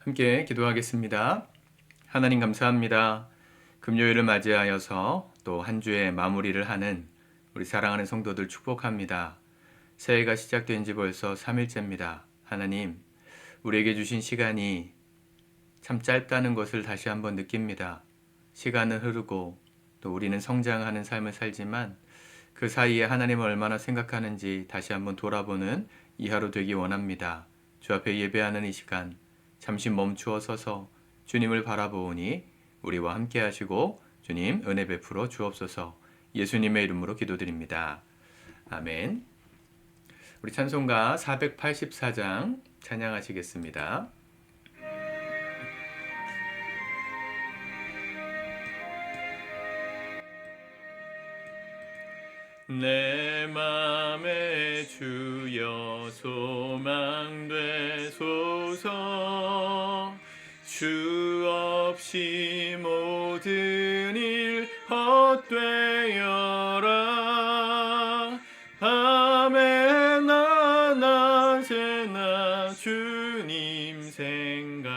함께 기도하겠습니다. 하나님 감사합니다. 금요일을 맞이하여서 또 한 주의 마무리를 하는 우리 사랑하는 성도들 축복합니다. 새해가 시작된 지 벌써 3일째입니다. 하나님, 우리에게 주신 시간이 참 짧다는 것을 다시 한번 느낍니다. 시간은 흐르고 또 우리는 성장하는 삶을 살지만 그 사이에 하나님을 얼마나 생각하는지 다시 한번 돌아보는 이 하루 되기 원합니다. 주 앞에 예배하는 이 시간 잠시 멈추어 서서 주님을 바라보니 우리와 함께 하시고 주님 은혜 베풀어 주옵소서. 예수님의 이름으로 기도드립니다. 아멘. 우리 찬송가 484장 찬양하시겠습니다. 내 맘에 주여 소망되소서. 주 없이 모든 일 헛되어라. 밤에나 낮에나 주님 생각,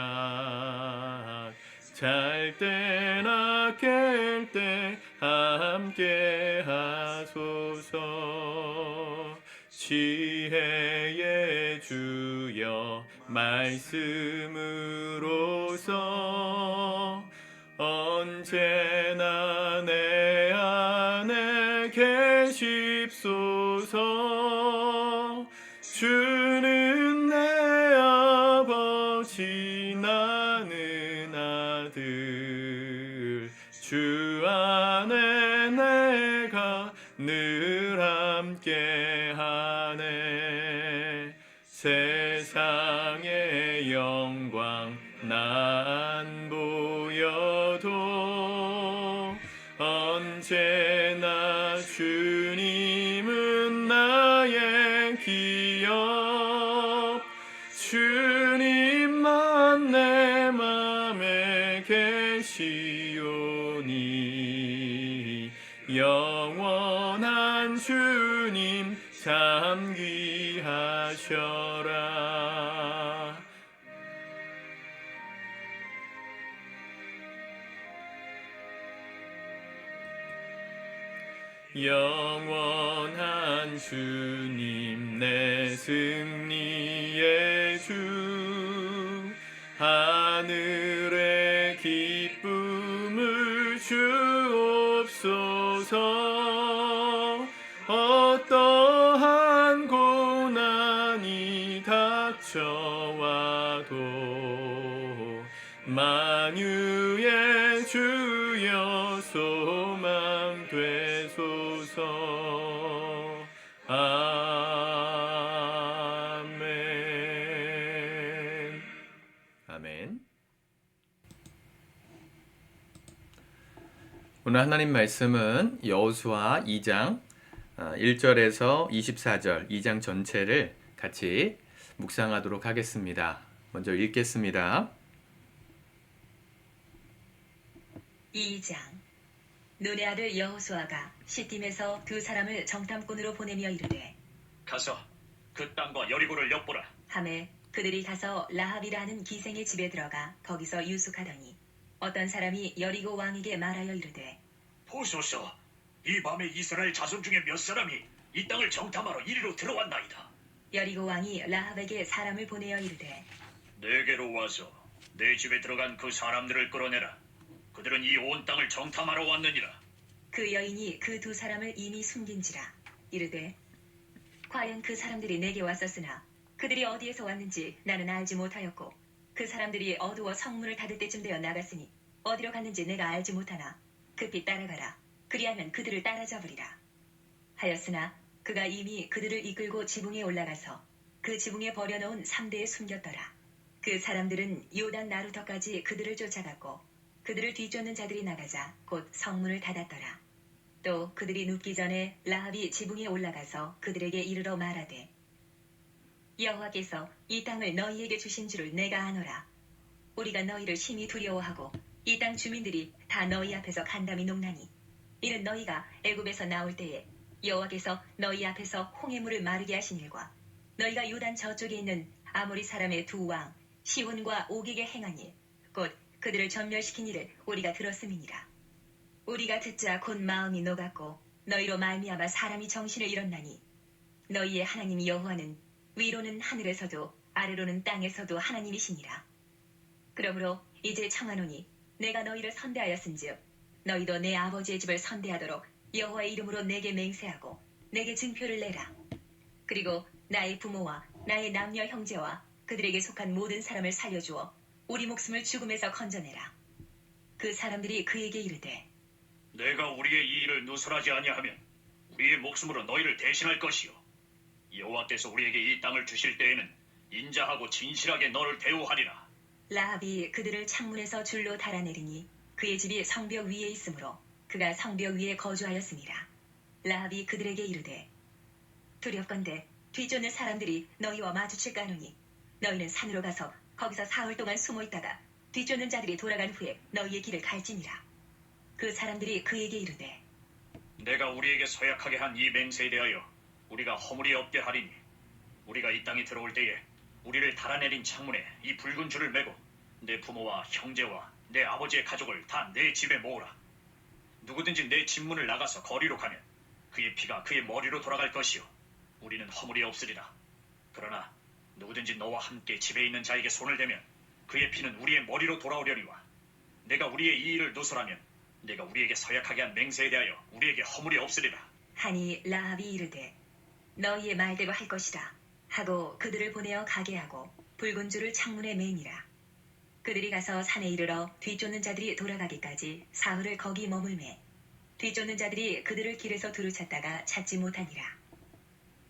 잘 때나 깰 때 함께 하소서. 지혜의 주여 말씀으로서 언제나 내 안에 계십소서. 주는 내 아버지 나는 아들, 주 안에 내가 늘 함께하네. 세상의 영광 나 안 보여도 언제나 주님은 나의 기업. 주님만 내 맘에 계시오니 영원한 주님 참 귀하셔라. 영원한 주님 내 승리의 주, 하늘의 기쁨을 주옵소서. 어떠한 고난이 닥쳐와도 만유의 주여 소망되소서. 아멘. 아멘. 오늘 하나님 말씀은 여호수아 2장 1절에서 24절 2장 전체를 같이 묵상하도록 하겠습니다. 먼저 읽겠습니다. 2장. 눈의 아들 여호수아가 시딤에서 두 사람을 정탐꾼으로 보내며 이르되 가서 그 땅과 여리고를 엿보라. 하매 그들이 가서 라합이라 하는 기생의 집에 들어가 거기서 유숙하더니 어떤 사람이 여리고 왕에게 말하여 이르되 보소서, 이 밤에 이스라엘 자손 중에 몇 사람이 이 땅을 정탐하러 이리로 들어왔나이다. 여리고 왕이 라합에게 사람을 보내어 이르되 내게로 와서 내 집에 들어간 그 사람들을 끌어내라. 그들은 이 온 땅을 정탐하러 왔느니라. 그 여인이 그 두 사람을 이미 숨긴지라. 이르되 과연 그 사람들이 내게 왔었으나 그들이 어디에서 왔는지 나는 알지 못하였고 그 사람들이 어두워 성문을 닫을 때쯤 되어 나갔으니 어디로 갔는지 내가 알지 못하나 급히 따라가라. 그리하면 그들을 따라잡으리라 하였으나 그가 이미 그들을 이끌고 지붕에 올라가서 그 지붕에 버려놓은 3대에 숨겼더라. 그 사람들은 요단 나루터까지 그들을 쫓아갔고 그들을 뒤쫓는 자들이 나가자 곧 성문을 닫았더라. 또 그들이 눕기 전에 라합이 지붕에 올라가서 그들에게 이르러 말하되 여호와께서 이 땅을 너희에게 주신 줄을 내가 아노라. 우리가 너희를 심히 두려워하고 이 땅 주민들이 다 너희 앞에서 간담이 녹나니 이는 너희가 애굽에서 나올 때에 여호와께서 너희 앞에서 홍해물을 마르게 하신 일과 너희가 요단 저쪽에 있는 아모리 사람의 두 왕 시온과 오기게 행한 일, 곧 그들을 전멸시킨 일을 우리가 들었음이니라. 우리가 듣자 곧 마음이 녹았고 너희로 말미암아 사람이 정신을 잃었나니 너희의 하나님 여호와는 위로는 하늘에서도 아래로는 땅에서도 하나님이시니라. 그러므로 이제 청하노니 내가 너희를 선대하였은즉 너희도 내 아버지의 집을 선대하도록 여호와의 이름으로 내게 맹세하고 내게 증표를 내라. 그리고 나의 부모와 나의 남녀 형제와 그들에게 속한 모든 사람을 살려주어 우리 목숨을 죽음에서 건져내라. 그 사람들이 그에게 이르되 내가 우리의 이 일을 누설하지 아니하면 우리의 목숨으로 너희를 대신할 것이요 여호와께서 우리에게 이 땅을 주실 때에는 인자하고 진실하게 너를 대우하리라. 라합이 그들을 창문에서 줄로 달아내리니 그의 집이 성벽 위에 있으므로 그가 성벽 위에 거주하였습니다. 라합이 그들에게 이르되 두렵건대 뒤쫓는 사람들이 너희와 마주칠까 하노니 너희는 산으로 가서 거기서 사흘 동안 숨어 있다가 뒤쫓는 자들이 돌아간 후에 너희의 길을 갈지니라. 그 사람들이 그에게 이르되 내가 우리에게 서약하게 한 이 맹세에 대하여 우리가 허물이 없게 하리니 우리가 이 땅에 들어올 때에 우리를 달아내린 창문에 이 붉은 줄을 매고 내 부모와 형제와 내 아버지의 가족을 다 내 집에 모으라. 누구든지 내 집 문을 나가서 거리로 가면 그의 피가 그의 머리로 돌아갈 것이요 우리는 허물이 없으리라. 그러나 누구든지 너와 함께 집에 있는 자에게 손을 대면 그의 피는 우리의 머리로 돌아오려니와 내가 우리의 이 일을 누설하면 내가 우리에게 서약하게 한 맹세에 대하여 우리에게 허물이 없으리라. 하니 라합이 이르되 너희의 말대로 할 것이라 하고 그들을 보내어 가게 하고 붉은 줄을 창문에 매니라. 그들이 가서 산에 이르러 뒤쫓는 자들이 돌아가기까지 사흘을 거기 머물매 뒤쫓는 자들이 그들을 길에서 두루 찾다가 찾지 못하니라.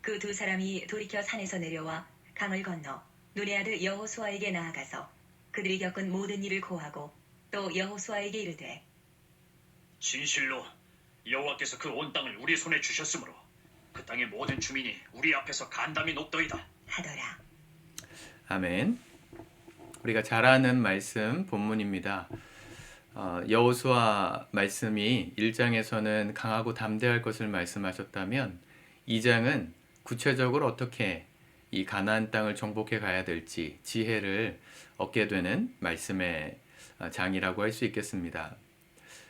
그 두 사람이 돌이켜 산에서 내려와 강을 건너 눈의 아들 여호수아에게 나아가서 그들이 겪은 모든 일을 고하고 또 여호수아에게 이르되 진실로 여호와께서 그 온 땅을 우리 손에 주셨으므로 그 땅의 모든 주민이 우리 앞에서 간담이 높더이다 하더라. 아멘. 우리가 잘 아는 말씀 본문입니다. 여호수아 말씀이 1장에서는 강하고 담대할 것을 말씀하셨다면 2장은 구체적으로 어떻게 이 가나안 땅을 정복해 가야 될지 지혜를 얻게 되는 말씀의 장이라고 할 수 있겠습니다.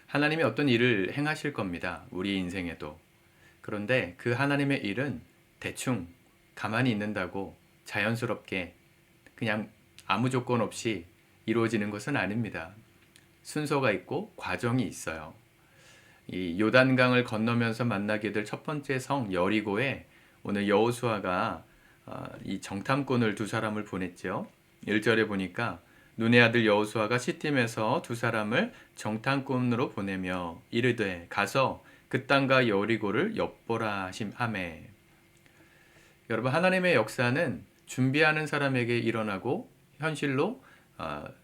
하나님이 어떤 일을 행하실 겁니다. 우리 인생에도. 그런데 그 하나님의 일은 대충 가만히 있는다고 자연스럽게 그냥 아무 조건 없이 이루어지는 것은 아닙니다. 순서가 있고 과정이 있어요. 이 요단강을 건너면서 만나게 될 첫 번째 성 여리고에 오늘 여호수아가 이 정탐꾼을 두 사람을 보냈죠. 1절에 보니까 눈의 아들 여호수아가 시팀에서 두 사람을 정탐꾼으로 보내며 이르되 가서 그 땅과 여리고를 엿보라 하매. 여러분, 하나님의 역사는 준비하는 사람에게 일어나고 현실로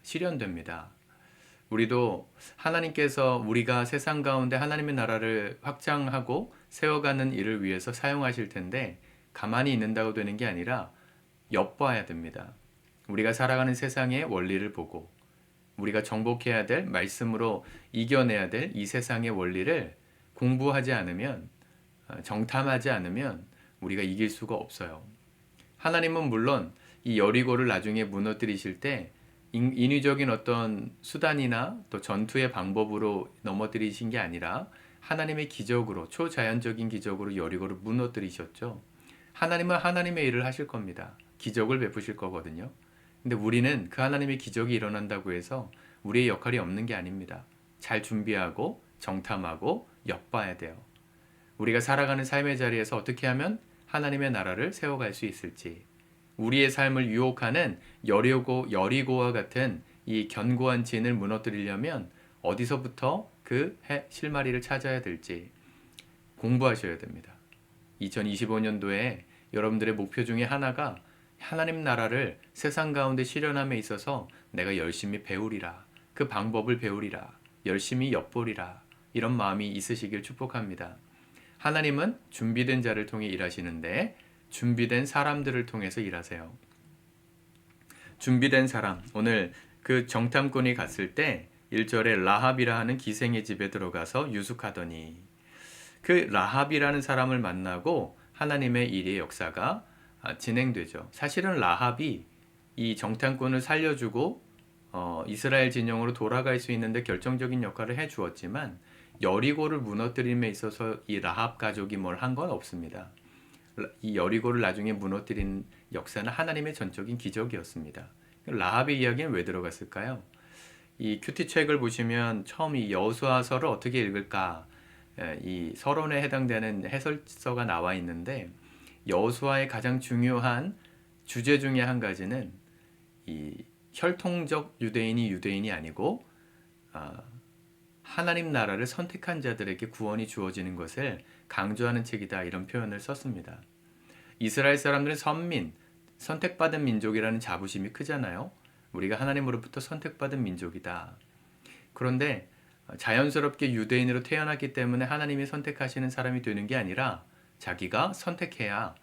실현됩니다. 우리도 하나님께서 우리가 세상 가운데 하나님의 나라를 확장하고 세워가는 일을 위해서 사용하실 텐데 가만히 있는다고 되는 게 아니라 엿봐야 됩니다. 우리가 살아가는 세상의 원리를 보고 우리가 정복해야 될 말씀으로 이겨내야 될 이 세상의 원리를 공부하지 않으면 정탐하지 않으면 우리가 이길 수가 없어요. 하나님은 물론 이 여리고를 나중에 무너뜨리실 때 인위적인 어떤 수단이나 또 전투의 방법으로 넘어뜨리신 게 아니라 하나님의 기적으로 초자연적인 기적으로 여리고를 무너뜨리셨죠. 하나님은 하나님의 일을 하실 겁니다. 기적을 베푸실 거거든요. 근데 우리는 그 하나님의 기적이 일어난다고 해서 우리의 역할이 없는 게 아닙니다. 잘 준비하고 정탐하고 엿봐야 돼요. 우리가 살아가는 삶의 자리에서 어떻게 하면 하나님의 나라를 세워갈 수 있을지, 우리의 삶을 유혹하는 여리고와 같은 이 견고한 진을 무너뜨리려면 어디서부터 그 실마리를 찾아야 될지 공부하셔야 됩니다. 2025년도에 여러분들의 목표 중에 하나가 하나님 나라를 세상 가운데 실현함에 있어서 내가 열심히 배우리라, 그 방법을 배우리라, 열심히 엿보리라, 이런 마음이 있으시길 축복합니다. 하나님은 준비된 자를 통해 일하시는데 준비된 사람들을 통해서 일하세요. 준비된 사람, 오늘 그 정탐꾼이 갔을 때 1절에 라합이라 하는 기생의 집에 들어가서 유숙하더니, 그 라합이라는 사람을 만나고 하나님의 일의 역사가 진행되죠. 사실은 라합이 이 정탐꾼을 살려주고 이스라엘 진영으로 돌아갈 수 있는데 결정적인 역할을 해 주었지만 여리고를 무너뜨림에 있어서 이 라합 가족이 뭘 한 건 없습니다. 이 여리고를 나중에 무너뜨린 역사는 하나님의 전적인 기적이었습니다. 라합의 이야기는 왜 들어갔을까요? 이 큐티 책을 보시면 처음 이 여호수아서를 어떻게 읽을까 이 서론에 해당되는 해설서가 나와 있는데 여호수아의 가장 중요한 주제 중에 한 가지는 이 혈통적 유대인이 아니고 하나님 나라를 선택한 자들에게 구원이 주어지는 것을 강조하는 책이다 이런 표현을 썼습니다. 이스라엘 사람들은 선민, 선택받은 민족이라는 자부심이 크잖아요. 우리가 하나님으로부터 선택받은 민족이다. 그런데 자연스럽게 유대인으로 태어났기 때문에 하나님이 선택하시는 사람이 되는 게 아니라 자기가 선택해야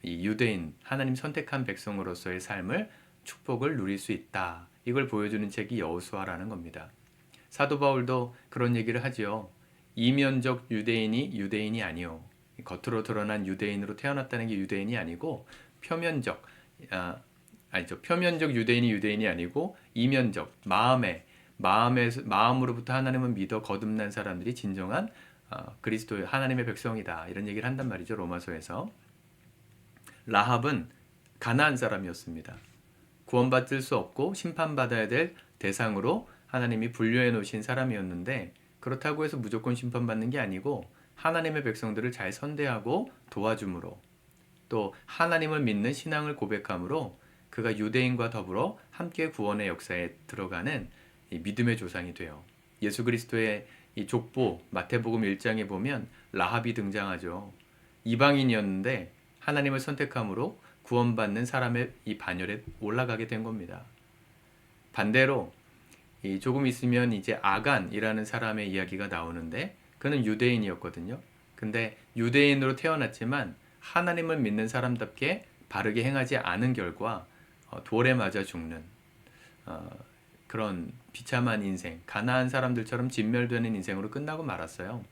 이 유대인, 하나님 선택한 백성으로서의 삶을 축복을 누릴 수 있다. 이걸 보여주는 책이 여호수아라는 겁니다. 사도 바울도 그런 얘기를 하지요. 이면적 유대인이 아니요. 겉으로 드러난 유대인으로 태어났다는 게 유대인이 아니고 표면적 유대인이 아니고 이면적 마음으로부터 하나님을 믿어 거듭난 사람들이 진정한 그리스도의 하나님의 백성이다. 이런 얘기를 한단 말이죠. 로마서에서. 라합은 가나안 사람이었습니다. 구원받을 수 없고 심판받아야 될 대상으로 하나님이 분류해 놓으신 사람이었는데 그렇다고 해서 무조건 심판받는 게 아니고 하나님의 백성들을 잘 선대하고 도와줌으로 또 하나님을 믿는 신앙을 고백함으로 그가 유대인과 더불어 함께 구원의 역사에 들어가는 이 믿음의 조상이 돼요. 예수 그리스도의 이 족보 마태복음 1장에 보면 라합이 등장하죠. 이방인이었는데 하나님을 선택함으로 구원받는 사람의 이 반열에 올라가게 된 겁니다. 반대로 조금 있으면 이제 아간이라는 사람의 이야기가 나오는데 그는 유대인이었거든요. 근데 유대인으로 태어났지만 하나님을 믿는 사람답게 바르게 행하지 않은 결과 돌에 맞아 죽는 그런 비참한 인생, 가나안 사람들처럼 진멸되는 인생으로 끝나고 말았어요.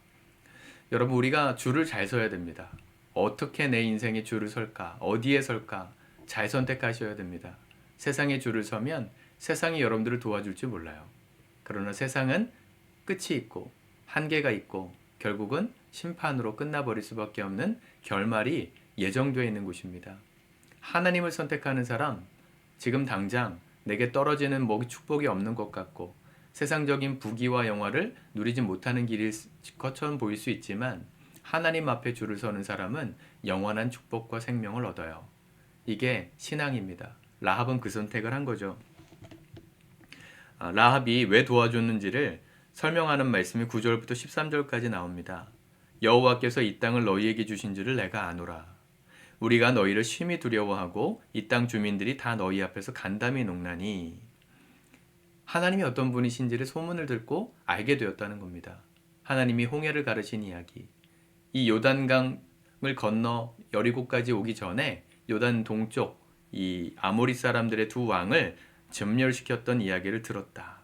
여러분 우리가 줄을 잘 서야 됩니다. 어떻게 내 인생의 줄을 설까? 어디에 설까? 잘 선택하셔야 됩니다. 세상에 줄을 서면 세상이 여러분들을 도와줄지 몰라요. 그러나 세상은 끝이 있고 한계가 있고 결국은 심판으로 끝나버릴 수밖에 없는 결말이 예정되어 있는 곳입니다. 하나님을 선택하는 사람, 지금 당장 내게 떨어지는 축복이 없는 것 같고 세상적인 부귀와 영화를 누리지 못하는 길일 것처럼 보일 수 있지만 하나님 앞에 줄을 서는 사람은 영원한 축복과 생명을 얻어요. 이게 신앙입니다. 라합은 그 선택을 한 거죠. 라합이 왜 도와줬는지를 설명하는 말씀이 9절부터 13절까지 나옵니다. 여호와께서 이 땅을 너희에게 주신 줄을 내가 아노라. 우리가 너희를 심히 두려워하고 이 땅 주민들이 다 너희 앞에서 간담히 녹나니. 하나님이 어떤 분이신지를 소문을 듣고 알게 되었다는 겁니다. 하나님이 홍해를 가르신 이야기. 이 요단강을 건너 여리고까지 오기 전에 요단 동쪽 이 아모리 사람들의 두 왕을 전멸시켰던 이야기를 들었다.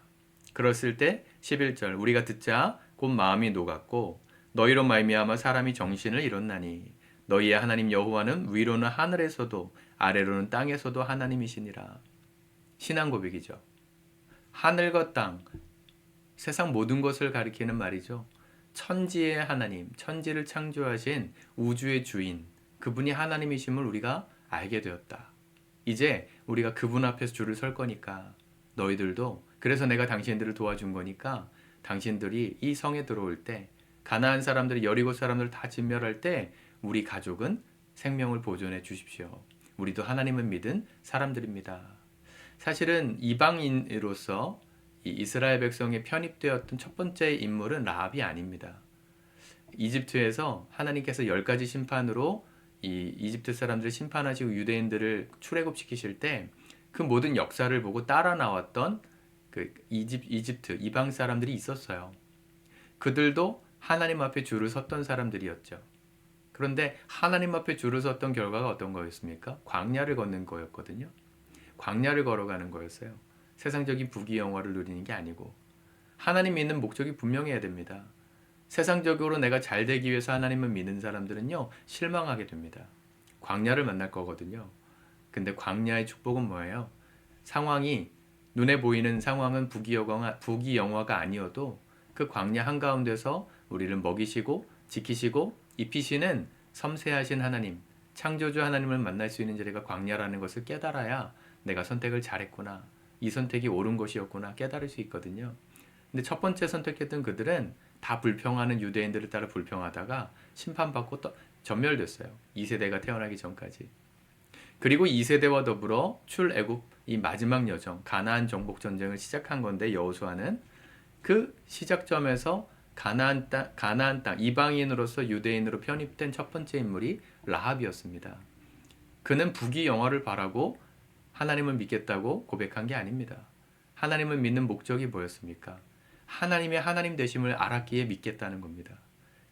그랬을 때 11절 우리가 듣자 곧 마음이 녹았고 너희로 말미암아 사람이 정신을 잃었나니 너희의 하나님 여호와는 위로는 하늘에서도 아래로는 땅에서도 하나님이시니라. 신앙 고백이죠. 하늘과 땅, 세상 모든 것을 가리키는 말이죠. 천지의 하나님, 천지를 창조하신 우주의 주인, 그분이 하나님이심을 우리가 알게 되었다. 이제 우리가 그분 앞에서 줄을 설 거니까 너희들도 그래서 내가 당신들을 도와준 거니까 당신들이 이 성에 들어올 때 가나안 사람들이 여리고 사람들을 다 진멸할 때 우리 가족은 생명을 보존해 주십시오. 우리도 하나님을 믿은 사람들입니다. 사실은 이방인으로서 이 이스라엘 백성에 편입되었던 첫 번째 인물은 라합이 아닙니다. 이집트에서 하나님께서 10가지 심판으로 이 이집트 사람들을 심판하시고 유대인들을 출애굽시키실 때 그 모든 역사를 보고 따라 나왔던 그 이집트 이방 사람들이 있었어요. 그들도 하나님 앞에 줄을 섰던 사람들이었죠. 그런데 하나님 앞에 줄을 섰던 결과가 어떤 거였습니까? 광야를 걷는 거였거든요. 광야를 걸어가는 거였어요. 세상적인 부귀 영화를 누리는 게 아니고 하나님 믿는 목적이 분명해야 됩니다. 세상적으로 내가 잘 되기 위해서 하나님을 믿는 사람들은요 실망하게 됩니다. 광야를 만날 거거든요. 근데 광야의 축복은 뭐예요? 상황이 눈에 보이는 상황은 부귀영화가 아니어도 그 광야 한가운데서 우리를 먹이시고 지키시고 입히시는 섬세하신 하나님, 창조주 하나님을 만날 수 있는 자리가 광야라는 것을 깨달아야 내가 선택을 잘했구나, 이 선택이 옳은 것이었구나 깨달을 수 있거든요. 근데 첫 번째 선택했던 그들은 다 불평하는 유대인들을 따라 불평하다가 심판받고 전멸됐어요. 2세대가 태어나기 전까지. 그리고 2세대와 더불어 출애굽 이 마지막 여정 가나안 정복 전쟁을 시작한 건데, 여호수아는 그 시작점에서 가나안 땅 이방인으로서 유대인으로 편입된 첫 번째 인물이 라합이었습니다. 그는 부귀영화를 바라고 하나님을 믿겠다고 고백한 게 아닙니다. 하나님을 믿는 목적이 뭐였습니까? 하나님의 하나님 되심을 알았기에 믿겠다는 겁니다.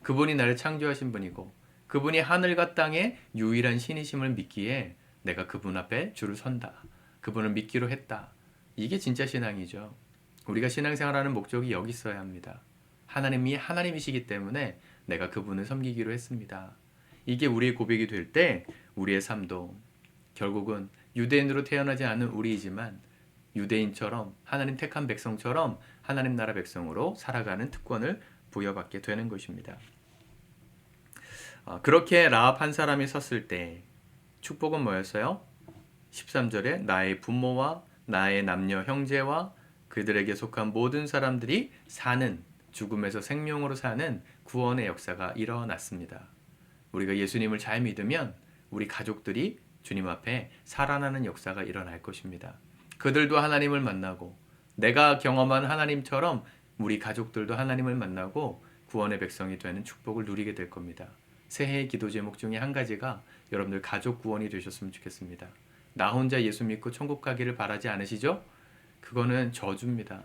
그분이 나를 창조하신 분이고 그분이 하늘과 땅의 유일한 신이심을 믿기에 내가 그분 앞에 줄을 선다. 그분을 믿기로 했다. 이게 진짜 신앙이죠. 우리가 신앙생활하는 목적이 여기 있어야 합니다. 하나님이 하나님이시기 때문에 내가 그분을 섬기기로 했습니다. 이게 우리의 고백이 될 때 우리의 삶도 결국은 유대인으로 태어나지 않은 우리이지만 유대인처럼 하나님 택한 백성처럼 하나님 나라 백성으로 살아가는 특권을 부여받게 되는 것입니다. 그렇게 라합 한 사람이 섰을 때 축복은 뭐였어요? 13절에 나의 부모와 나의 남녀 형제와 그들에게 속한 모든 사람들이 사는, 죽음에서 생명으로 사는 구원의 역사가 일어났습니다. 우리가 예수님을 잘 믿으면 우리 가족들이 주님 앞에 살아나는 역사가 일어날 것입니다. 그들도 하나님을 만나고 내가 경험한 하나님처럼 우리 가족들도 하나님을 만나고 구원의 백성이 되는 축복을 누리게 될 겁니다. 새해의 기도 제목 중에 한 가지가 여러분들 가족 구원이 되셨으면 좋겠습니다. 나 혼자 예수 믿고 천국 가기를 바라지 않으시죠? 그거는 저주입니다.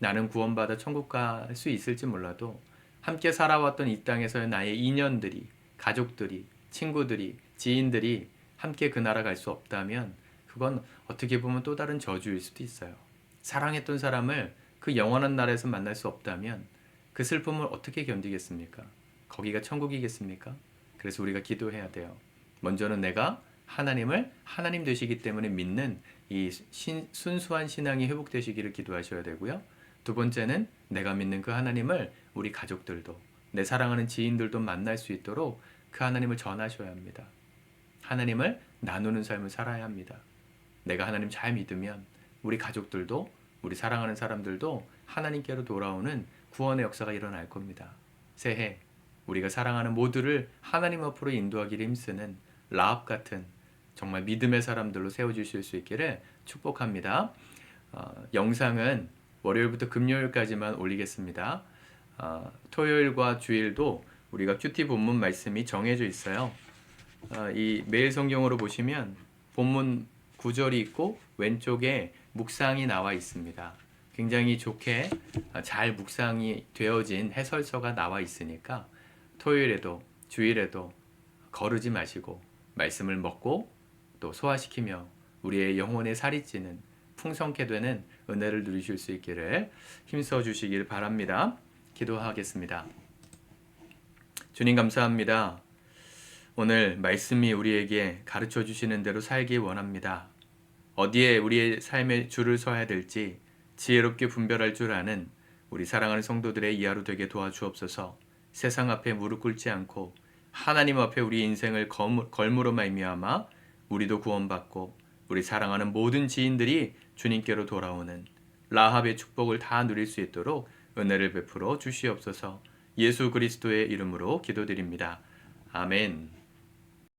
나는 구원받아 천국 갈 수 있을지 몰라도 함께 살아왔던 이 땅에서의 나의 인연들이, 가족들이, 친구들이, 지인들이 함께 그 나라 갈 수 없다면 그건 어떻게 보면 또 다른 저주일 수도 있어요. 사랑했던 사람을 그 영원한 나라에서 만날 수 없다면 그 슬픔을 어떻게 견디겠습니까? 거기가 천국이겠습니까? 그래서 우리가 기도해야 돼요. 먼저는 내가 하나님을 하나님 되시기 때문에 믿는 이 순수한 신앙이 회복되시기를 기도하셔야 되고요. 두 번째는 내가 믿는 그 하나님을 우리 가족들도 내 사랑하는 지인들도 만날 수 있도록 그 하나님을 전하셔야 합니다. 하나님을 나누는 삶을 살아야 합니다. 내가 하나님 잘 믿으면 우리 가족들도 우리 사랑하는 사람들도 하나님께로 돌아오는 구원의 역사가 일어날 겁니다. 새해 우리가 사랑하는 모두를 하나님 앞으로 인도하기를 힘쓰는 라합 같은 정말 믿음의 사람들로 세워주실 수 있기를 축복합니다. 영상은 월요일부터 금요일까지만 올리겠습니다. 토요일과 주일도 우리가 큐티 본문 말씀이 정해져 있어요. 이 매일 성경으로 보시면 본문 구절이 있고 왼쪽에 묵상이 나와 있습니다. 굉장히 좋게 잘 묵상이 되어진 해설서가 나와 있으니까 토요일에도 주일에도 거르지 마시고 말씀을 먹고 또 소화시키며 우리의 영혼의 살이 찌는 풍성케 되는 은혜를 누리실 수 있기를 힘써 주시길 바랍니다. 기도하겠습니다. 주님 감사합니다. 오늘 말씀이 우리에게 가르쳐 주시는 대로 살기 원합니다. 어디에 우리의 삶의 줄을 서야 될지 지혜롭게 분별할 줄 아는 우리 사랑하는 성도들의 이하로 되게 도와주옵소서. 세상 앞에 무릎 꿇지 않고 하나님 앞에 우리 인생을 걸므로 말미암아 우리도 구원받고 우리 사랑하는 모든 지인들이 주님께로 돌아오는 라합의 축복을 다 누릴 수 있도록 은혜를 베풀어 주시옵소서. 예수 그리스도의 이름으로 기도드립니다. 아멘.